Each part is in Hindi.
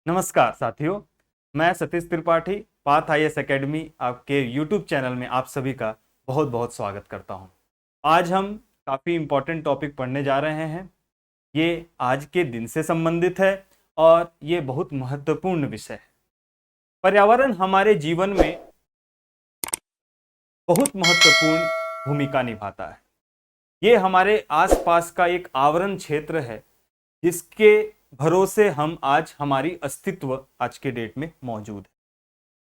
नमस्कार साथियों, मैं Satish Tripathi path IAS academy आपके यूट्यूब चैनल में आप सभी का बहुत बहुत स्वागत करता हूं। आज हम काफ़ी इम्पोर्टेंट टॉपिक पढ़ने जा रहे हैं। ये आज के दिन से संबंधित है और ये बहुत महत्वपूर्ण विषय है। पर्यावरण हमारे जीवन में बहुत महत्वपूर्ण भूमिका निभाता है। ये हमारे आसपास का एक आवरण क्षेत्र है जिसके भरोसे हम आज हमारी अस्तित्व आज के डेट में मौजूद है।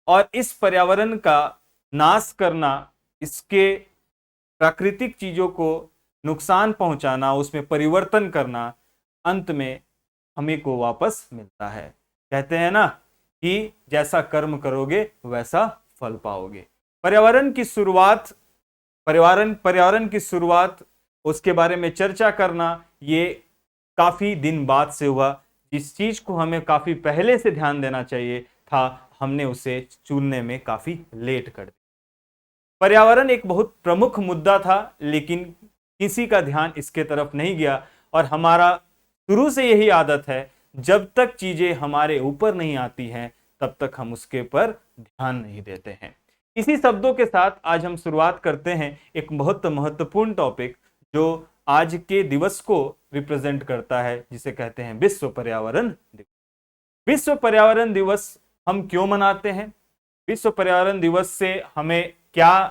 और इस पर्यावरण का नाश करना, इसके प्राकृतिक चीजों को नुकसान पहुंचाना, उसमें परिवर्तन करना, अंत में हमें को वापस मिलता है। कहते हैं ना कि जैसा कर्म करोगे वैसा फल पाओगे। पर्यावरण की शुरुआत, उसके बारे में चर्चा करना, ये काफी दिन बाद से हुआ। जिस चीज को हमें काफी पहले से ध्यान देना चाहिए था, हमने उसे चुनने में काफी लेट कर दिया। पर्यावरण एक बहुत प्रमुख मुद्दा था, लेकिन किसी का ध्यान इसके तरफ नहीं गया। और हमारा शुरू से यही आदत है, जब तक चीजें हमारे ऊपर नहीं आती हैं तब तक हम उसके पर ध्यान नहीं देते हैं। इसी शब्दों के साथ आज हम शुरुआत करते हैं एक बहुत महत्वपूर्ण टॉपिक जो आज के दिवस को रिप्रेजेंट करता है, जिसे कहते हैं विश्व पर्यावरण दिवस। विश्व पर्यावरण दिवस हम क्यों मनाते हैं? विश्व पर्यावरण दिवस से हमें क्या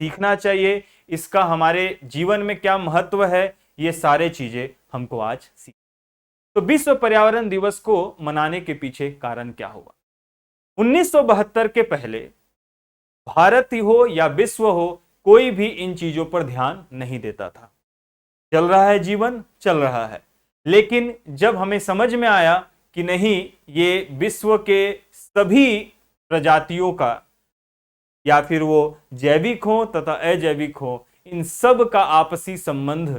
सीखना चाहिए? इसका हमारे जीवन में क्या महत्व है? ये सारे चीजें हमको आज सीख। तो विश्व पर्यावरण दिवस को मनाने के पीछे कारण क्या हुआ? 1972 के पहले भारत ही हो या विश्व हो, कोई भी इन चीजों पर ध्यान नहीं देता था। चल रहा है जीवन, चल रहा है। लेकिन जब हमें समझ में आया कि नहीं, ये विश्व के सभी प्रजातियों का, या फिर वो जैविक हो तथा अजैविक हो, इन सब का आपसी संबंध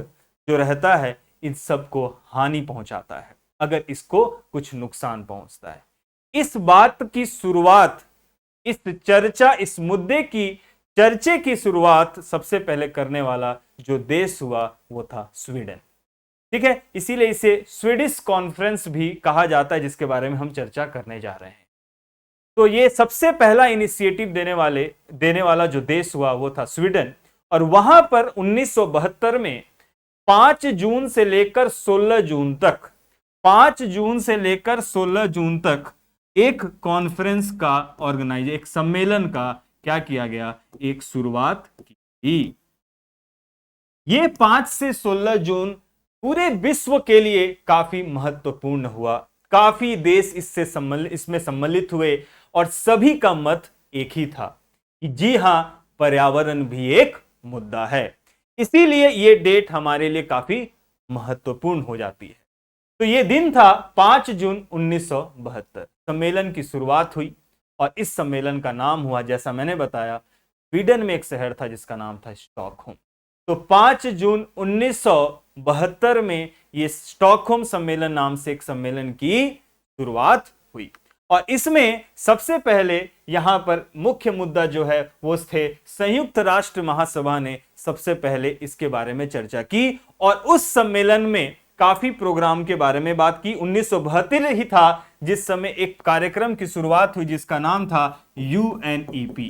जो रहता है, इन सब को हानि पहुंचाता है अगर इसको कुछ नुकसान पहुंचता है। इस बात की शुरुआत, इस मुद्दे की चर्चे की शुरुआत सबसे पहले करने वाला जो देश हुआ वो था स्वीडन। ठीक है, इसीलिए इसे स्वीडिश कॉन्फ्रेंस भी कहा जाता है, जिसके बारे में हम चर्चा करने जा रहे हैं। तो ये सबसे पहला इनिशिएटिव देने वाला जो देश हुआ वो था स्वीडन। और वहां पर 1972 में 5 जून से लेकर 16 जून तक 5 जून से लेकर 16 जून तक एक कॉन्फ्रेंस का एक सम्मेलन का क्या किया गया, एक शुरुआत की। ये 5 से 16 जून पूरे विश्व के लिए काफी महत्वपूर्ण हुआ। काफी देश इसमें सम्मिलित हुए और सभी का मत एक ही था कि जी हां, पर्यावरण भी एक मुद्दा है। इसीलिए ये डेट हमारे लिए काफी महत्वपूर्ण हो जाती है। तो ये दिन था 5 जून 1972। सम्मेलन की शुरुआत हुई और इस सम्मेलन का नाम हुआ, जैसा मैंने बताया, स्वीडन में एक शहर था जिसका नाम था स्टॉकहोम। तो 5 जून 1972 में ये स्टॉकहोम सम्मेलन नाम से एक सम्मेलन की शुरुआत हुई। और इसमें सबसे पहले यहां पर मुख्य मुद्दा जो है वो थे, संयुक्त राष्ट्र महासभा ने सबसे पहले इसके बारे में चर्चा की। और उस सम्मेलन में काफी प्रोग्राम के बारे में बात की। 1972 ही था जिस समय एक कार्यक्रम की शुरुआत हुई जिसका नाम था UNEP।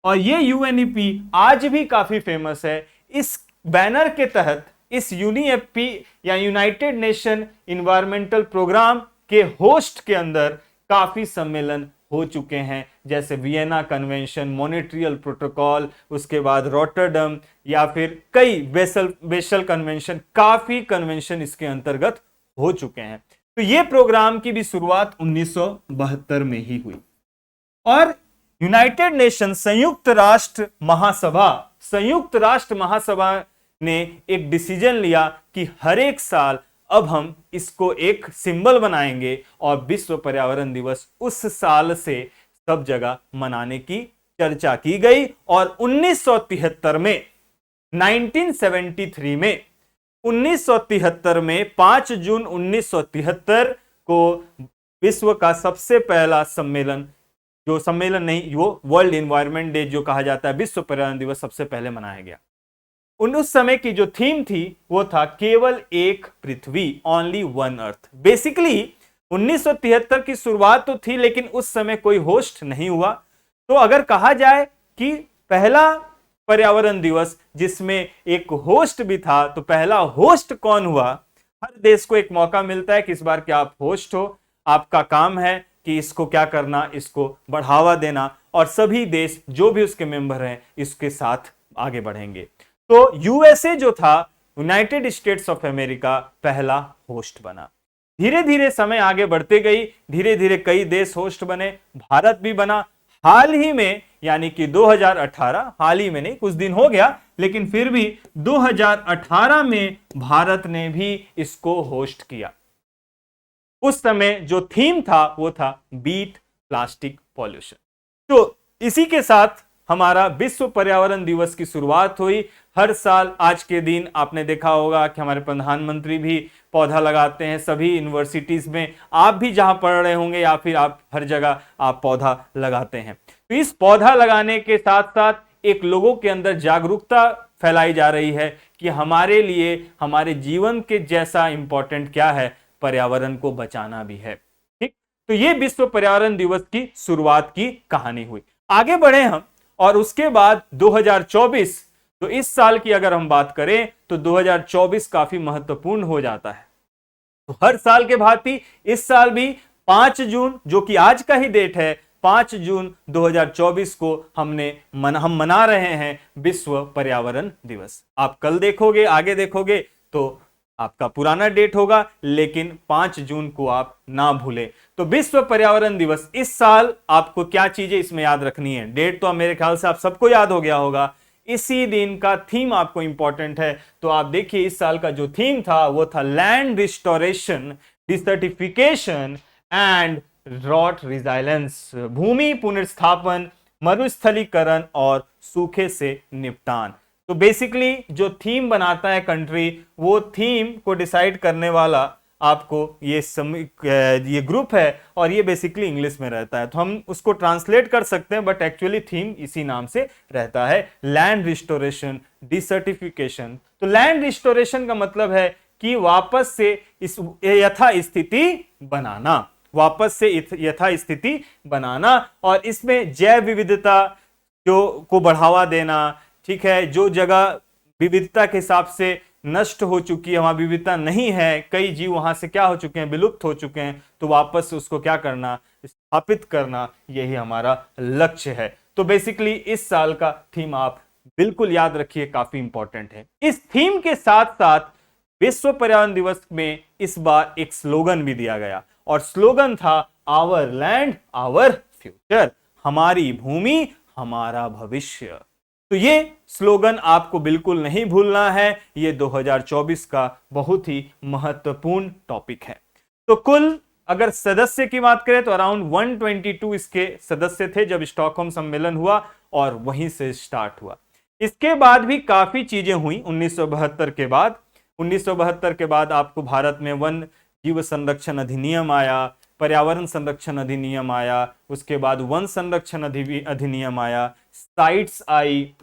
और ये UNEP आज भी काफी फेमस है। इस बैनर के तहत, इस UNEP या यूनाइटेड नेशन इन्वायरमेंटल प्रोग्राम के होस्ट के अंदर काफी सम्मेलन हो चुके हैं, जैसे वियना कन्वेंशन, मॉन्ट्रियल प्रोटोकॉल, उसके बाद रॉटरडम, या फिर कई बेसल कन्वेंशन, काफी कन्वेंशन इसके अंतर्गत हो चुके हैं। तो ये प्रोग्राम की भी शुरुआत 1972 में ही हुई। और यूनाइटेड नेशन संयुक्त राष्ट्र महासभा ने एक डिसीजन लिया कि हर एक साल अब हम इसको एक सिंबल बनाएंगे और विश्व पर्यावरण दिवस उस साल से सब जगह मनाने की चर्चा की गई। और 1973 में 5 जून 1973 को विश्व का सबसे पहला सम्मेलन, वो वर्ल्ड एनवायरनमेंट डे जो कहा जाता है, विश्व पर्यावरण दिवस सबसे पहले मनाया गया। उस समय की जो थीम थी वो था केवल एक पृथ्वी, ओनली वन अर्थ। बेसिकली 1973 की शुरुआत तो थी, लेकिन उस समय कोई होस्ट नहीं हुआ। तो अगर कहा जाए कि पहला पर्यावरण दिवस जिसमें एक होस्ट भी था, तो पहला होस्ट कौन हुआ? हर देश को एक मौका मिलता है कि इस बार क्या आप होस्ट हो, आपका काम है कि इसको क्या करना, इसको बढ़ावा देना, और सभी देश जो भी उसके मेंबर हैं इसके साथ आगे बढ़ेंगे। तो यूएसए जो था, यूनाइटेड स्टेट्स ऑफ अमेरिका, पहला होस्ट बना। धीरे धीरे समय आगे बढ़ते गई, धीरे धीरे कई देश होस्ट बने, भारत भी बना। हाल ही में यानी कि 2018, हाल ही में नहीं, कुछ दिन हो गया, लेकिन फिर भी 2018 में भारत ने भी इसको होस्ट किया। उस समय जो थीम था वो था बीट प्लास्टिक पॉल्यूशन। तो इसी के साथ हमारा विश्व पर्यावरण दिवस की शुरुआत हुई। हर साल आज के दिन आपने देखा होगा कि हमारे प्रधानमंत्री भी पौधा लगाते हैं, सभी यूनिवर्सिटीज में, आप भी जहां पढ़ रहे होंगे या फिर आप हर जगह आप पौधा लगाते हैं। तो इस पौधा लगाने के साथ साथ एक लोगों के अंदर जागरूकता फैलाई जा रही है कि हमारे लिए, हमारे जीवन के जैसा इंपॉर्टेंट क्या है, पर्यावरण को बचाना भी है। ठीक, तो ये विश्व पर्यावरण दिवस की शुरुआत की कहानी हुई। आगे बढ़े हम, और उसके बाद 2024, तो इस साल की अगर हम बात करें तो 2024 काफी महत्वपूर्ण हो जाता है। तो हर साल के भांति इस साल भी 5 जून, जो कि आज का ही डेट है, 5 जून 2024 को हम मना रहे हैं विश्व पर्यावरण दिवस। आप कल देखोगे, आगे देखोगे तो आपका पुराना डेट होगा, लेकिन 5 जून को आप ना भूलें। तो विश्व पर्यावरण दिवस इस साल आपको क्या चीजें इसमें याद रखनी है? डेट तो मेरे ख्याल से आप सबको याद हो गया होगा। इसी दिन का थीम आपको इंपॉर्टेंट है। तो आप देखिए, इस साल का जो थीम था वो था land restoration, desertification and drought resilience, भूमि पुनर्स्थापन, मरुस्थलीकरण और सूखे से निपटान। तो बेसिकली जो थीम बनाता है कंट्री, वो थीम को डिसाइड करने वाला आपको ये ग्रुप है, और ये बेसिकली इंग्लिश में रहता है, तो हम उसको ट्रांसलेट कर सकते हैं, बट एक्चुअली थीम इसी नाम से रहता है, लैंड रिस्टोरेशन, डिसर्टिफिकेशन। तो लैंड रिस्टोरेशन का मतलब है कि वापस से इस यथास्थिति बनाना, वापस से यथास्थिति बनाना, और इसमें जैव विविधता को बढ़ावा देना। ठीक है, जो जगह विविधता के हिसाब से नष्ट हो चुकी है, वहां विविधता नहीं है, कई जीव वहां से क्या हो चुके हैं, विलुप्त हो चुके हैं, तो वापस उसको क्या करना, स्थापित करना, यही हमारा लक्ष्य है। तो बेसिकली इस साल का थीम आप बिल्कुल याद रखिए, काफी इंपॉर्टेंट है। इस थीम के साथ साथ विश्व पर्यावरण दिवस में इस बार एक स्लोगन भी दिया गया, और स्लोगन था आवर लैंड आवर फ्यूचर, हमारी भूमि हमारा भविष्य। तो ये स्लोगन आपको बिल्कुल नहीं भूलना है, ये 2024 का बहुत ही महत्वपूर्ण टॉपिक है। तो कुल अगर सदस्य की बात करें तो अराउंड 122 इसके सदस्य थे जब स्टॉकहोम सम्मेलन हुआ, और वहीं से स्टार्ट हुआ। इसके बाद भी काफी चीजें हुई 1972 के बाद। 1972 के बाद आपको भारत में वन जीव संरक्षण अधिनियम आया, पर्यावरण संरक्षण अधिनियम आया, उसके बाद वन संरक्षण अधिनियम आया, साइट्स आई,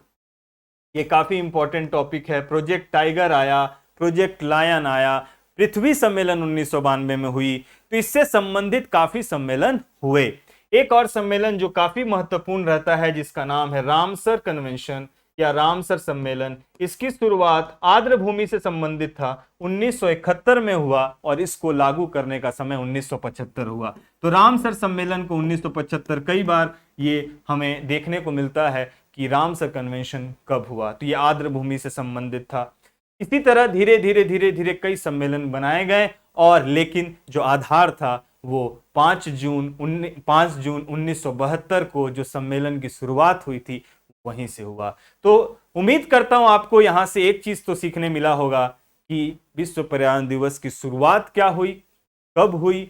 ये काफी इंपॉर्टेंट टॉपिक है, प्रोजेक्ट टाइगर आया, प्रोजेक्ट लायन आया, पृथ्वी सम्मेलन 1992 में हुई। तो इससे संबंधित काफी सम्मेलन हुए। एक और सम्मेलन जो काफी महत्वपूर्ण रहता है, जिसका नाम है रामसर कन्वेंशन या रामसर सम्मेलन। इसकी शुरुआत आर्द्र भूमि से संबंधित था, 1971 में हुआ, और इसको लागू करने का समय 1975 हुआ। तो रामसर सम्मेलन को 1975, कई बार ये हमें देखने को मिलता है कि रामसर कन्वेंशन कब हुआ, तो ये आर्द्र भूमि से संबंधित था। इसी तरह धीरे धीरे कई सम्मेलन बनाए गए, और लेकिन जो आधार था वो 5 जून 1972 को जो सम्मेलन की शुरुआत हुई थी वहीं से हुआ। तो उम्मीद करता हूं आपको यहां से एक चीज तो सीखने मिला होगा कि विश्व पर्यावरण दिवस की शुरुआत क्या हुई, कब हुई,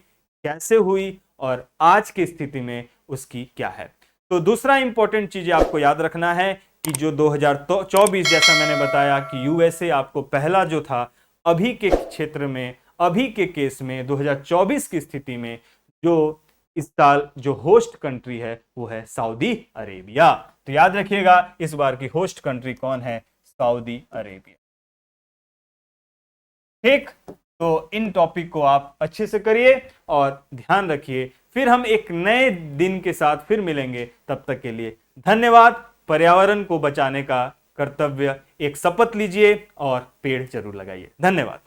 कैसे हुई, और आज की स्थिति में उसकी क्या है। तो दूसरा इंपॉर्टेंट चीज आपको याद रखना है कि जो 2024, जैसा मैंने बताया कि यूएसए आपको पहला जो था, अभी के क्षेत्र में, अभी के केस में 2024 की स्थिति में जो इस साल जो होस्ट कंट्री है वो है सऊदी अरेबिया। तो याद रखिएगा इस बार की होस्ट कंट्री कौन है, सऊदी अरेबिया। ठीक, तो इन टॉपिक को आप अच्छे से करिए और ध्यान रखिए। फिर हम एक नए दिन के साथ फिर मिलेंगे, तब तक के लिए धन्यवाद। पर्यावरण को बचाने का कर्तव्य एक शपथ लीजिए और पेड़ जरूर लगाइए। धन्यवाद।